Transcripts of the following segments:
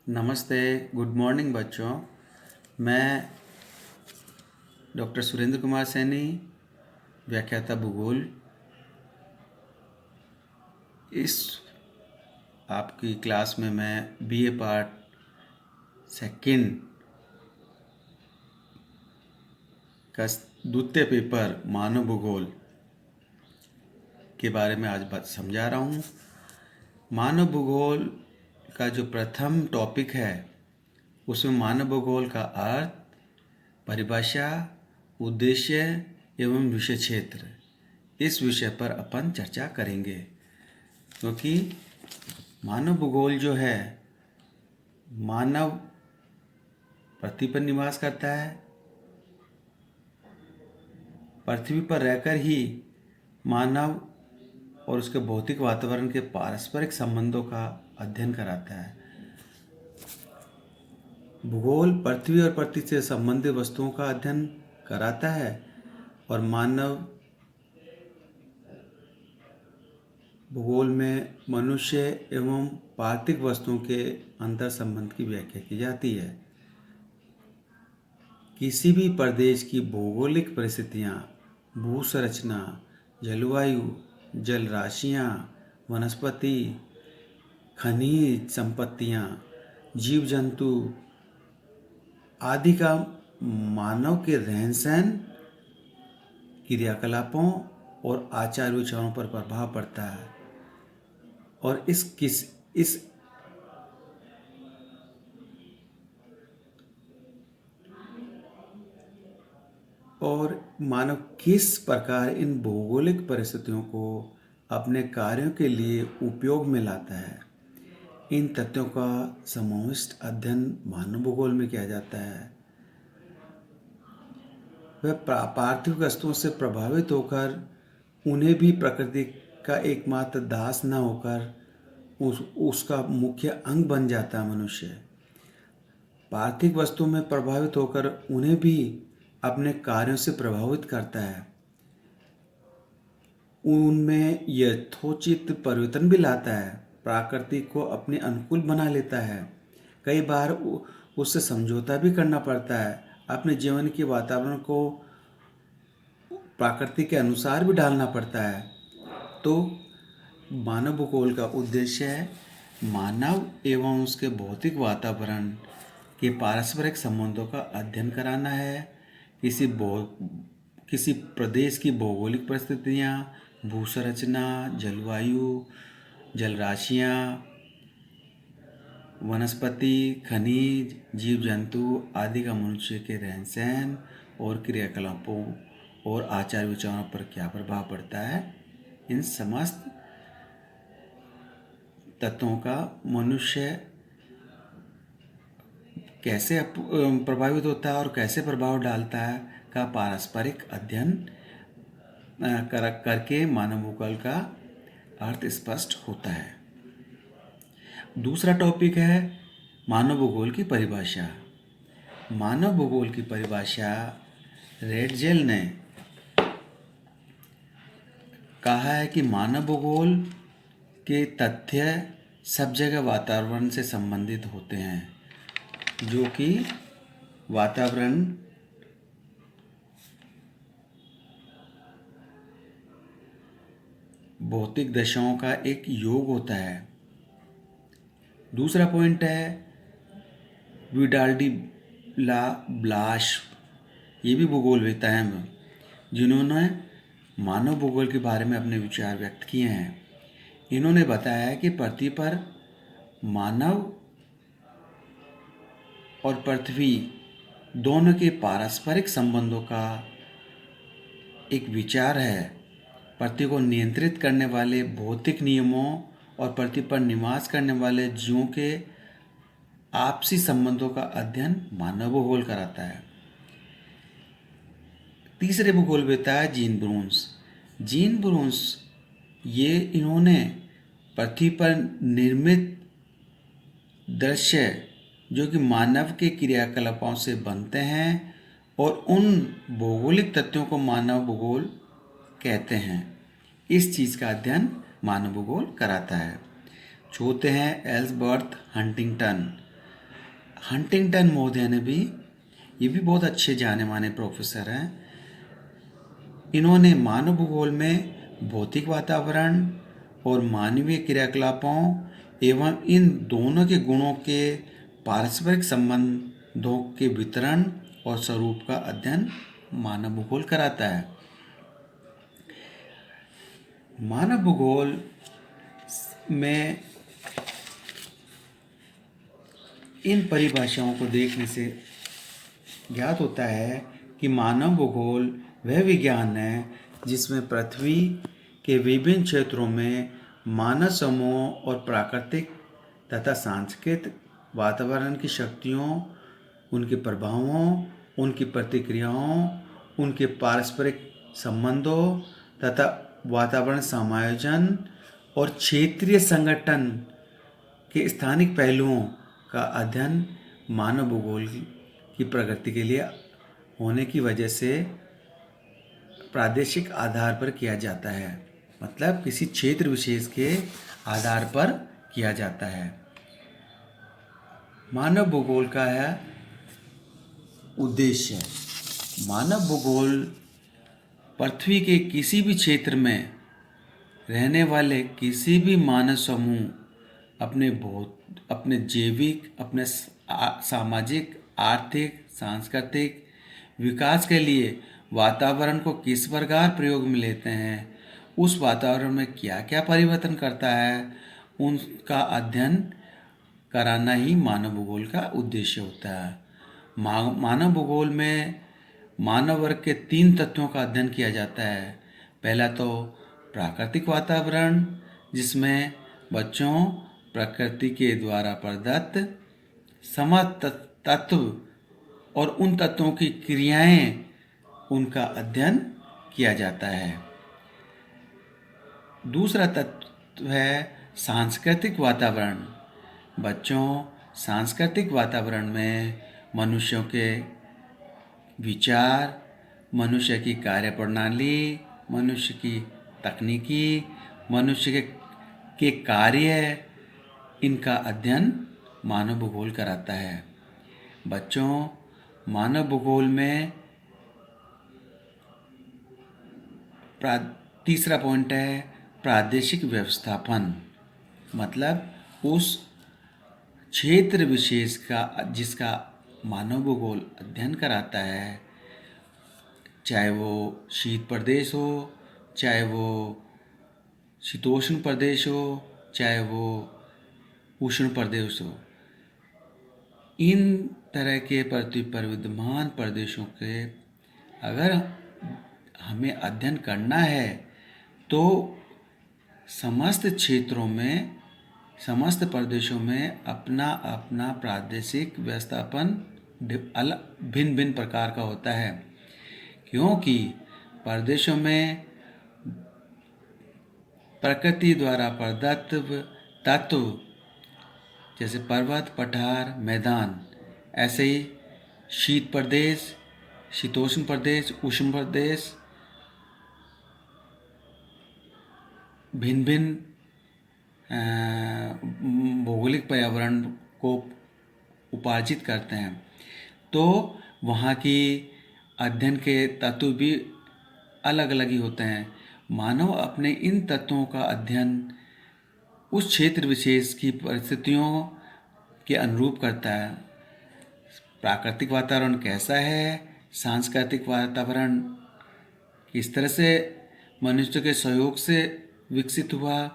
नमस्ते, good morning बच्चों। मैं डॉक्टर सुरेंद्र कुमार सैनी, व्याख्याता भूगोल, इस आपकी क्लास में मैं बीए पार्ट सेकंड का द्वितीय पेपर मानव भूगोल के बारे में आज बात समझा रहा हूँ। मानव भूगोल का जो प्रथम टॉपिक है उसमें मानव भूगोल का अर्थ, परिभाषा, उद्देश्य एवं विषय क्षेत्र, इस विषय पर अपन चर्चा करेंगे। क्योंकि मानव भूगोल जो है, मानव पृथ्वी पर निवास करता है, पृथ्वी पर रहकर ही मानव और उसके भौतिक वातावरण के पारस्परिक संबंधों का अध्ययन कराता है। भूगोल पृथ्वी और पृथ्वी से संबंधित वस्तुओं का अध्ययन कराता है और मानव भूगोल में मनुष्य एवं पार्थिव वस्तुओं के अंतर संबंध की व्याख्या की जाती है। किसी भी प्रदेश की भौगोलिक परिस्थितियाँ, भू संरचना, जलवायु, जल राशियाँ, वनस्पति, खनिज संपत्तियाँ, जीव जंतु आदि का मानव के रहन सहन, क्रियाकलापों और आचार विचारों पर प्रभाव पड़ता है। और इस और मानव किस प्रकार इन भौगोलिक परिस्थितियों को अपने कार्यों के लिए उपयोग में लाता है, इन तथ्यों का समष्टि अध्ययन मानव भूगोल में किया जाता है। वह पार्थिव वस्तुओं से प्रभावित होकर उन्हें भी प्रकृति का एकमात्र दास न होकर उसका मुख्य अंग बन जाता है। मनुष्य पार्थिव वस्तुओं में प्रभावित होकर उन्हें भी अपने कार्यों से प्रभावित करता है, उनमें यथोचित परिवर्तन भी लाता है, प्रकृति को अपने अनुकूल बना लेता है। कई बार उससे समझौता भी करना पड़ता है, अपने जीवन के वातावरण को प्रकृति के अनुसार भी ढालना पड़ता है। तो मानव भूगोल का उद्देश्य है मानव एवं उसके भौतिक वातावरण के पारस्परिक संबंधों का अध्ययन कराना है। किसी प्रदेश की भौगोलिक परिस्थितियाँ, भू संरचना, जलवायु, जल राशियाँ, वनस्पति, खनिज, जीव जंतु आदि का मनुष्य के रहन सहन और क्रियाकलापों और आचार विचारों पर क्या प्रभाव पड़ता है, इन समस्त तत्वों का मनुष्य कैसे प्रभावित होता है और कैसे प्रभाव डालता है का पारस्परिक अध्ययन करके मानव भूगोल का अर्थ स्पष्ट होता है। दूसरा टॉपिक है मानव भूगोल की परिभाषा। मानव भूगोल की परिभाषा रेडजेल ने कहा है कि मानव भूगोल के तथ्य सब जगह वातावरण से संबंधित होते हैं, जो कि वातावरण भौतिक दशाओं का एक योग होता है। दूसरा पॉइंट है विडाल्डी ला ब्लाश, ये भी भूगोलवेत्ता हैं जिन्होंने मानव भूगोल के बारे में अपने विचार व्यक्त किए हैं। इन्होंने बताया कि पृथ्वी पर मानव और पृथ्वी दोनों के पारस्परिक संबंधों का एक विचार है। पृथ्वी को नियंत्रित करने वाले भौतिक नियमों और पृथ्वी पर निवास करने वाले जीवों के आपसी संबंधों का अध्ययन मानव भूगोल कराता है। तीसरे भूगोलवेत्ता है जीन ब्रून्स इन्होंने पृथ्वी पर निर्मित दृश्य जो कि मानव के क्रियाकलापों से बनते हैं और उन भौगोलिक तथ्यों को मानव भूगोल कहते हैं, इस चीज़ का अध्ययन मानव भूगोल कराता है। चौथे हैं एल्सबर्ट हंटिंगटन। हंटिंगटन महोदय ने भी, ये भी बहुत अच्छे जाने माने प्रोफेसर हैं, इन्होंने मानव भूगोल में भौतिक वातावरण और मानवीय क्रियाकलापों एवं इन दोनों के गुणों के पारस्परिक संबंधों के वितरण और स्वरूप का अध्ययन मानव भूगोल कराता है। मानव भूगोल में इन परिभाषाओं को देखने से ज्ञात होता है कि मानव भूगोल वह विज्ञान है जिसमें पृथ्वी के विभिन्न क्षेत्रों में मानव समूहों और प्राकृतिक तथा सांस्कृतिक वातावरण की शक्तियों, उनके प्रभावों, उनकी प्रतिक्रियाओं, उनके पारस्परिक संबंधों तथा वातावरण समायोजन और क्षेत्रीय संगठन के स्थानिक पहलुओं का अध्ययन मानव भूगोल की प्रगति के लिए होने की वजह से प्रादेशिक आधार पर किया जाता है, मतलब किसी क्षेत्र विशेष के आधार पर किया जाता है। मानव भूगोल का है उद्देश्य। मानव भूगोल पृथ्वी के किसी भी क्षेत्र में रहने वाले किसी भी मानव समूह अपने जैविक, अपने सामाजिक, आर्थिक, सांस्कृतिक विकास के लिए वातावरण को किस प्रकार प्रयोग में लेते हैं, उस वातावरण में क्या क्या परिवर्तन करता है, उनका अध्ययन कराना ही मानव भूगोल का उद्देश्य होता है। मानव भूगोल में मानव वर्ग के 3 तत्वों का अध्ययन किया जाता है। पहला तो प्राकृतिक वातावरण, जिसमें बच्चों प्रकृति के द्वारा प्रदत्त समस्त तत्व और उन तत्वों की क्रियाएं, उनका अध्ययन किया जाता है। दूसरा तत्व है सांस्कृतिक वातावरण। बच्चों सांस्कृतिक वातावरण में मनुष्यों के विचार, मनुष्य की कार्यप्रणाली, मनुष्य की तकनीकी, मनुष्य के कार्य, इनका अध्ययन मानव भूगोल कराता है। बच्चों मानव भूगोल में तीसरा पॉइंट है प्रादेशिक व्यवस्थापन, मतलब उस क्षेत्र विशेष का जिसका मानव भूगोल अध्ययन कराता है, चाहे वो शीत प्रदेश हो, चाहे वो शीतोष्ण प्रदेश हो, चाहे वो उष्ण प्रदेश हो, इन तरह के पृथ्वी पर विद्यमान प्रदेशों के अगर हमें अध्ययन करना है तो समस्त क्षेत्रों में, समस्त प्रदेशों में अपना अपना प्रादेशिक व्यवस्थापन भिन्न भिन्न प्रकार का होता है, क्योंकि प्रदेशों में प्रकृति द्वारा प्रदत्त तत्व जैसे पर्वत, पठार, मैदान, ऐसे ही शीत प्रदेश, शीतोष्ण प्रदेश, उष्ण प्रदेश भिन्न भिन्न भौगोलिक पर्यावरण को उपार्जित करते हैं, तो वहाँ की अध्ययन के तत्व भी अलग अलग ही होते हैं। मानव अपने इन तत्वों का अध्ययन उस क्षेत्र विशेष की परिस्थितियों के अनुरूप करता है। प्राकृतिक वातावरण कैसा है, सांस्कृतिक वातावरण किस तरह से मनुष्य के सहयोग से विकसित हुआ,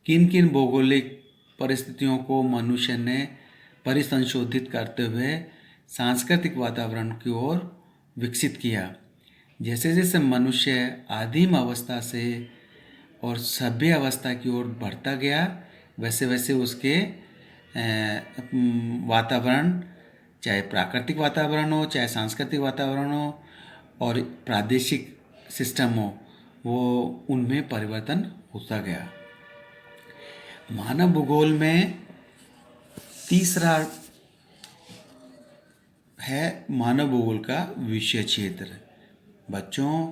किन किन भौगोलिक परिस्थितियों को मनुष्य ने परिसंशोधित करते हुए सांस्कृतिक वातावरण की ओर विकसित किया। जैसे जैसे मनुष्य आदिम अवस्था से और सभ्य अवस्था की ओर बढ़ता गया, वैसे वैसे उसके वातावरण, चाहे प्राकृतिक वातावरण हो, चाहे सांस्कृतिक वातावरण हो और प्रादेशिक सिस्टम हो, वो उनमें परिवर्तन होता गया। मानव भूगोल में तीसरा है मानव भूगोल का विषय क्षेत्र। बच्चों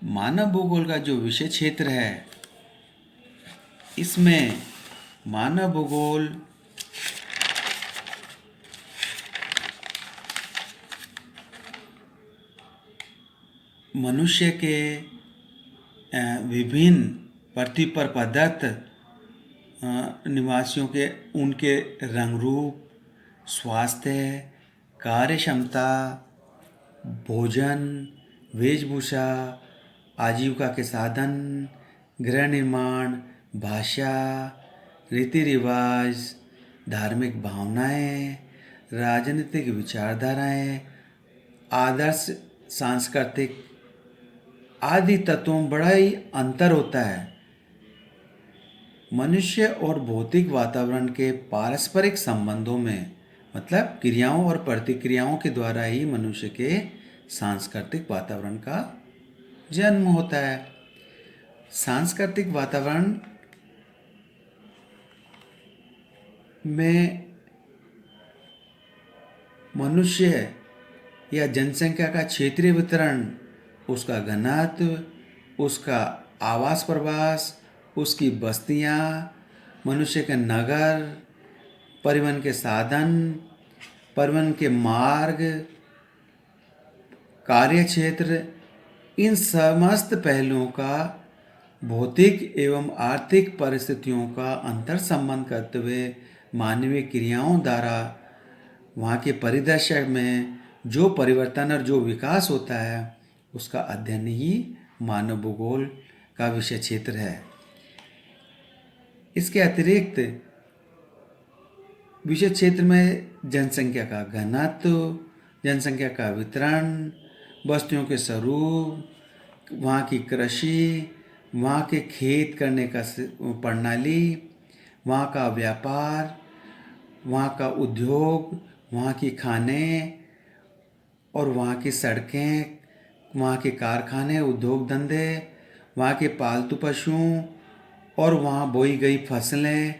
मानव भूगोल का जो विषय क्षेत्र है, इसमें मानव भूगोल मनुष्य के विभिन्न पृथ्वी पर पदार्थ निवासियों के उनके रंग रूप, स्वास्थ्य, कार्य क्षमता, भोजन, वेशभूषा, आजीविका के साधन, गृह निर्माण, भाषा, रीति रिवाज, धार्मिक भावनाएं, राजनीतिक विचारधाराएं, आदर्श, सांस्कृतिक आदि तत्वों में बड़ा ही अंतर होता है। मनुष्य और भौतिक वातावरण के पारस्परिक संबंधों में, मतलब क्रियाओं और प्रतिक्रियाओं के द्वारा ही मनुष्य के सांस्कृतिक वातावरण का जन्म होता है। सांस्कृतिक वातावरण में मनुष्य या जनसंख्या का क्षेत्रीय वितरण, उसका घनत्व, उसका आवास प्रवास, उसकी बस्तियाँ, मनुष्य के नगर, परिवहन के साधन, परिवहन के मार्ग, कार्य क्षेत्र, इन समस्त पहलुओं का भौतिक एवं आर्थिक परिस्थितियों का अंतर संबंध करते हुए मानवीय क्रियाओं द्वारा वहाँ के परिदृश्य में जो परिवर्तन और जो विकास होता है उसका अध्ययन ही मानव भूगोल का विषय क्षेत्र है। इसके अतिरिक्त विषय क्षेत्र में जनसंख्या का घनत्व, जनसंख्या का वितरण, बस्तियों के स्वरूप, वहाँ की कृषि, वहाँ के खेत करने का प्रणाली, वहाँ का व्यापार, वहाँ का उद्योग, वहाँ की खाने और वहाँ की सड़कें, वहाँ के कारखाने, उद्योग धंधे, वहाँ के पालतू पशुओं और वहाँ बोई गई फसलें,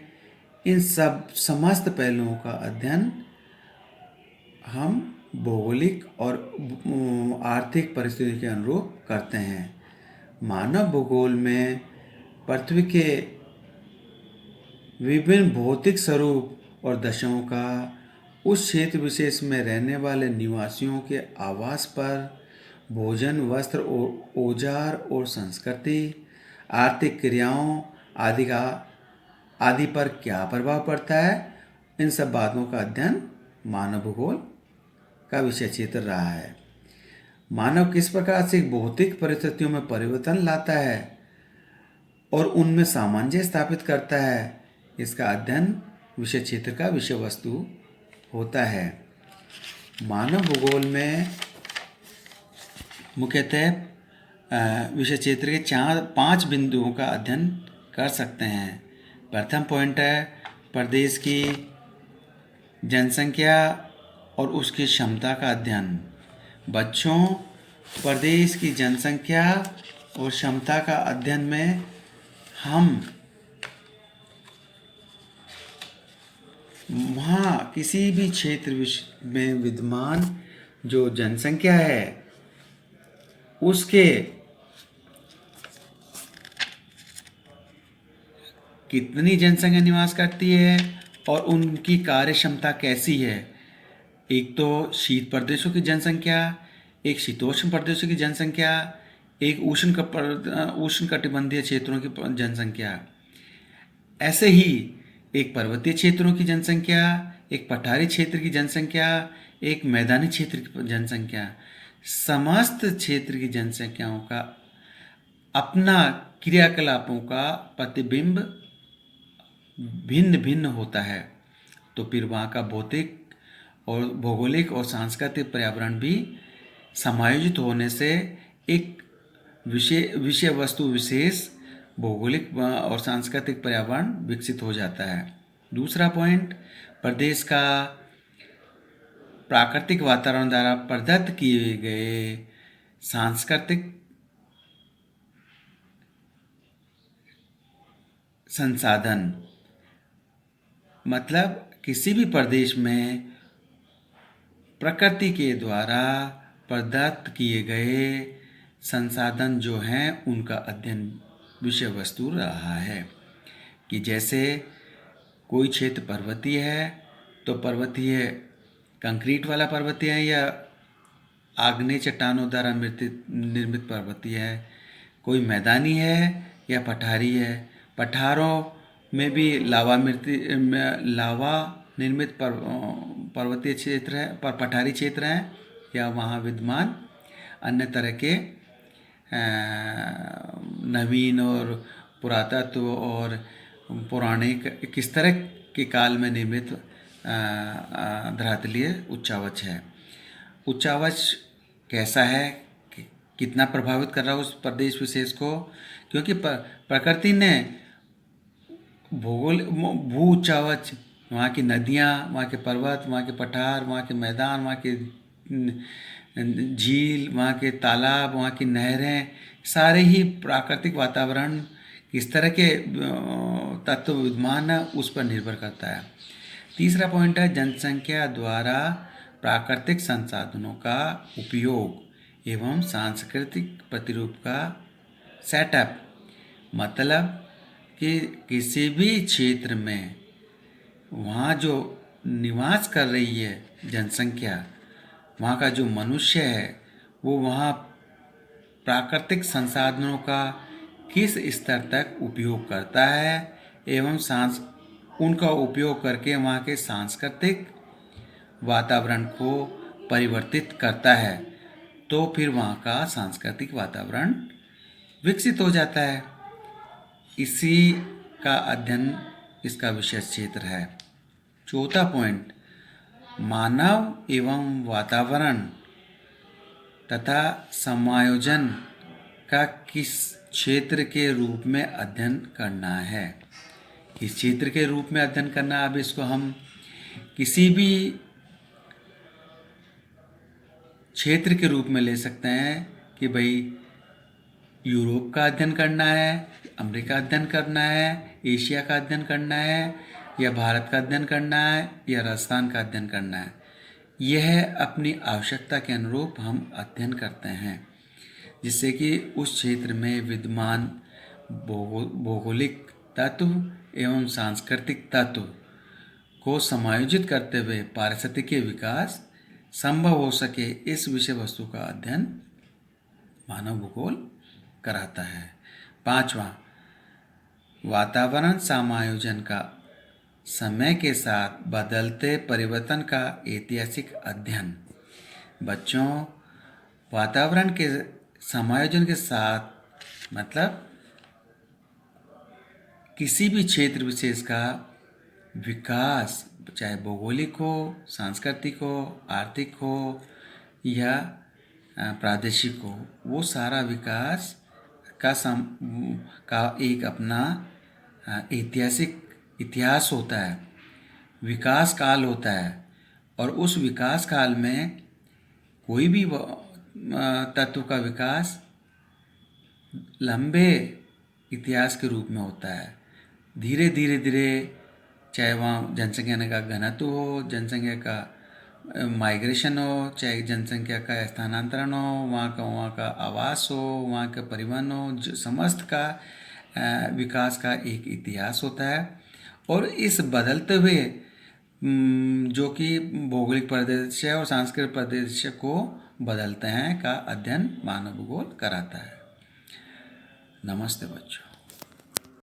इन सब समस्त पहलुओं का अध्ययन हम भौगोलिक और आर्थिक परिस्थिति के अनुरूप करते हैं। मानव भूगोल में पृथ्वी के विभिन्न भौतिक स्वरूप और दशाओं का उस क्षेत्र विशेष में रहने वाले निवासियों के आवास पर, भोजन, वस्त्र, औजार और संस्कृति, आर्थिक क्रियाओं आदि पर क्या प्रभाव पड़ता है, इन सब बातों का अध्ययन मानव भूगोल का विषय क्षेत्र रहा है। मानव किस प्रकार से भौतिक परिस्थितियों में परिवर्तन लाता है और उनमें सामंजस्य स्थापित करता है, इसका अध्ययन विषय क्षेत्र का विषय वस्तु होता है। मानव भूगोल में मुख्यतः विषय क्षेत्र के 5 बिंदुओं का अध्ययन कर सकते हैं। प्रथम पॉइंट है प्रदेश की जनसंख्या और उसकी क्षमता का अध्ययन। बच्चों, प्रदेश की जनसंख्या और क्षमता का अध्ययन में हम वहाँ किसी भी क्षेत्र में विद्यमान जो जनसंख्या है उसके कितनी जनसंख्या निवास करती है और उनकी कार्य क्षमता कैसी है। एक तो शीत प्रदेशों की जनसंख्या, एक शीतोष्ण प्रदेशों की जनसंख्या, एक उष्ण कटिबंधीय क्षेत्रों की जनसंख्या, ऐसे ही एक पर्वतीय क्षेत्रों की जनसंख्या, एक पठारी क्षेत्र की जनसंख्या, एक मैदानी क्षेत्र की जनसंख्या। समस्त क्षेत्र की जनसंख्याओं का अपना क्रियाकलापों का प्रतिबिंब भिन्न भिन्न होता है, तो फिर वहाँ का भौतिक और भौगोलिक और सांस्कृतिक पर्यावरण भी समायोजित होने से एक विषय वस्तु विशेष भौगोलिक और सांस्कृतिक पर्यावरण विकसित हो जाता है। दूसरा पॉइंट, प्रदेश का प्राकृतिक वातावरण द्वारा प्रदत्त किए गए सांस्कृतिक संसाधन, मतलब किसी भी प्रदेश में प्रकृति के द्वारा प्रदत्त किए गए संसाधन जो हैं उनका अध्ययन विषय वस्तु रहा है। कि जैसे कोई क्षेत्र पर्वतीय है तो पर्वतीय कंक्रीट वाला पर्वतीय है या आग्नेय चट्टानों द्वारा निर्मित पर्वतीय है, कोई मैदानी है या पठारी है। पठारों में भी लावा निर्मित पर्वतीय क्षेत्र है, पर पठारी क्षेत्र है, या वहाँ विद्यमान अन्य तरह के नवीन और पुरातत्व और पौराणिक किस तरह के काल में निर्मित धरातलीय उच्चावच है। उच्चावच कैसा है, कितना प्रभावित कर रहा है उस प्रदेश विशेष को, क्योंकि प्रकृति ने भू उच्चावच, वहाँ की नदियाँ, वहाँ के पर्वत, वहाँ के पठार, वहाँ के मैदान, वहाँ के झील, वहाँ के तालाब, वहाँ की नहरें, सारे ही प्राकृतिक वातावरण किस तरह के तत्व विद्यमान है उस पर निर्भर करता है। तीसरा पॉइंट है जनसंख्या द्वारा प्राकृतिक संसाधनों का उपयोग एवं सांस्कृतिक प्रतिरूप का सेटअप। मतलब कि किसी भी क्षेत्र में वहाँ जो निवास कर रही है जनसंख्या, वहाँ का जो मनुष्य है, वो वहाँ प्राकृतिक संसाधनों का किस स्तर तक उपयोग करता है एवं उनका उपयोग करके वहाँ के सांस्कृतिक वातावरण को परिवर्तित करता है, तो फिर वहाँ का सांस्कृतिक वातावरण विकसित हो जाता है। इसी का अध्ययन इसका विषय क्षेत्र है। चौथा पॉइंट, मानव एवं वातावरण तथा समायोजन का किस क्षेत्र के रूप में अध्ययन करना है। किस क्षेत्र के रूप में अध्ययन करना, अब इसको हम किसी भी क्षेत्र के रूप में ले सकते हैं कि भाई यूरोप का अध्ययन करना है, अमेरिका अध्ययन करना है, एशिया का अध्ययन करना है, या भारत का अध्ययन करना है, या राजस्थान का अध्ययन करना है। यह अपनी आवश्यकता के अनुरूप हम अध्ययन करते हैं, जिससे कि उस क्षेत्र में विद्यमान भौगोलिक तत्व एवं सांस्कृतिक तत्व को समायोजित करते हुए पारिस्थितिकी विकास संभव हो सके। इस विषय वस्तु का अध्ययन मानव भूगोल कराता है। पांचवा, वातावरण समायोजन का समय के साथ बदलते परिवर्तन का ऐतिहासिक अध्ययन। बच्चों, वातावरण के समायोजन के साथ मतलब किसी भी क्षेत्र विशेष का विकास, चाहे भौगोलिक हो, सांस्कृतिक हो, आर्थिक हो या प्रादेशिक हो, वो सारा विकास का एक अपना ऐतिहासिक इतिहास होता है, विकास काल होता है। और उस विकास काल में कोई भी तत्व का विकास लंबे इतिहास के रूप में होता है। धीरे धीरे चाहे वहाँ जनसंख्या का घनत्व हो, जनसंख्या का माइग्रेशन हो, चाहे जनसंख्या का स्थानांतरण हो, वहाँ का आवास हो, वहाँ का परिवहन हो, जो समस्त का विकास का एक इतिहास होता है। और इस बदलते हुए जो कि भौगोलिक परिदृश्य और सांस्कृतिक परिदृश्य को बदलते हैं का अध्ययन मानव भूगोल कराता है। नमस्ते बच्चों।